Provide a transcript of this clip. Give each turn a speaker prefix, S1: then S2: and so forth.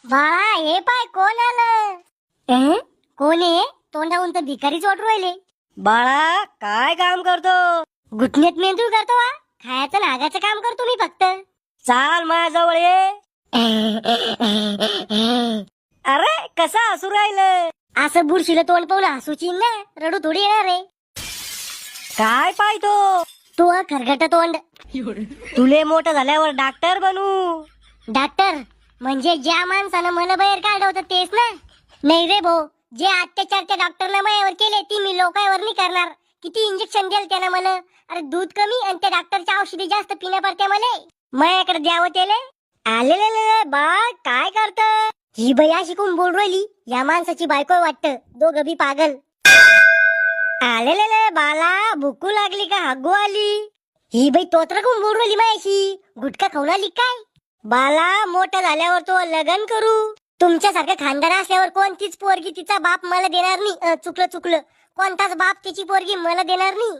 S1: बाळा हे पाय कोण आलं? कोण आहे? तोंडाहून तर भिकारीच वाटू राहिले.
S2: बाळा काय काम करतो?
S1: घुटण्यात मेंदू करतो वा? खायचं नागाचं काम करतो मी फक्त.
S2: चाल माझ्याजवळ ये. अरे कसा हसू राहिलं?
S1: असं बुरशीला तोंड पाहून हसूची ना, रडू थोडी येणार आहे.
S2: काय पाहतो?
S1: तू खरगट तोंड.
S2: तुले मोठं झाल्यावर डॉक्टर बनू.
S1: डॉक्टर म्हणजे ज्या माणसानं मला बाहेर काढलं होतं तेच ना? नाही रे भाऊ, जे अत्याचार त्या डॉक्टरनं माझ्यावर केले ती मी लोकांवर नाही करणार. किती इंजेक्शन दिलं त्यानं मला. अरे दूध कमी आणि त्या डॉक्टरच्या औषधी जास्त पिण्या पडते मला. माझ्याकडे द्यावं त्याले. आलेले बाळ काय करत? ही बाई अशी कोण बोल राहिली? या माणसाची बायको वाटतं. दोघं बी पागल. आलेले बाला भुकू लागली का हागू आली? ही बाई तोत्र कोण बोल राहिली माझ्याशी? गुटखा खाऊन आली काय? बाला मोठा झाल्यावर तो लग्न करू. तुमच्यासारखं खानदार असल्यावर कोणतीच पोरगी तिचा बाप मला देणार नाही. चुकलं कोणताच बाप तिची पोरगी मला देणार नाही.